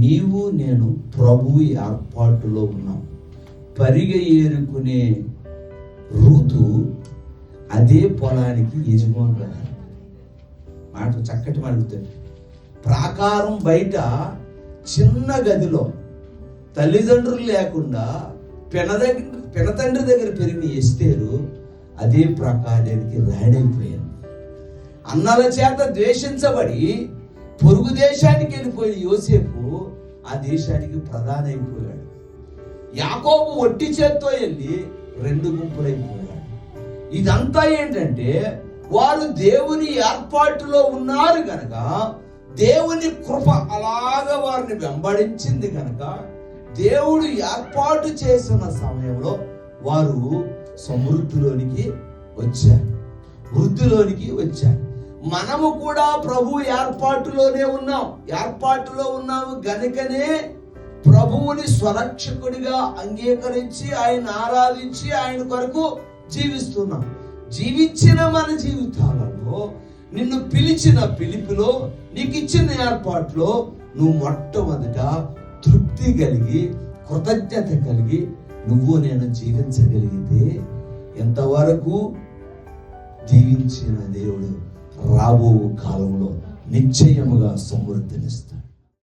నీవు నేను ప్రభు ఏర్పాటులో ఉన్నాం. పరిగె ఏరుకునే రూతు అదే పొలానికి యజమానురాలు. మాట చక్కటి మాట్లాడుతాడు. ప్రాకారం బయట చిన్న గదిలో తల్లిదండ్రులు లేకుండా పెనతండ్రి దగ్గర పెరిగిన ఎస్తేరు అదే ప్రకారానికి రాడైపోయింది. అన్నల చేత ద్వేషించబడి పొరుగు దేశానికి వెళ్ళిపోయిన యోసేపు ఆ దేశానికి ప్రధాని అయిపోయాడు. యాకోబు ఒట్టి చేత్తో వెళ్ళి 2 గుంపులైపోయాడు. ఇదంతా ఏంటంటే వారు దేవుని ఏర్పాటులో ఉన్నారు గనక, దేవుని కృప అలాగా వారిని వెంబడించింది కనుక, దేవుడు ఏర్పాటు చేసిన సమయంలో వారు సమృద్ధిలోనికి వచ్చారు, వృద్ధిలోనికి వచ్చారు. మనము కూడా ప్రభు ఏర్పాటులోనే ఉన్నాము గనుకనే ప్రభువుని స్వరక్షకుడిగా అంగీకరించి ఆయన ఆరాధించి ఆయన కొరకు జీవిస్తున్నాం. జీవించిన మన జీవితాలలో నిన్ను పిలిచిన పిలుపులో నీకు ఇచ్చిన ఏర్పాట్లో నువ్వు మొట్టమొదట తృప్తి కలిగి కృతజ్ఞత కలిగి నువ్వు నేను జీవించగలిగితే ఎంతవరకు జీవించిన దేవుడు రాబో కాలంలో నిశ్చయముగా సమృద్ధినిస్తాడు.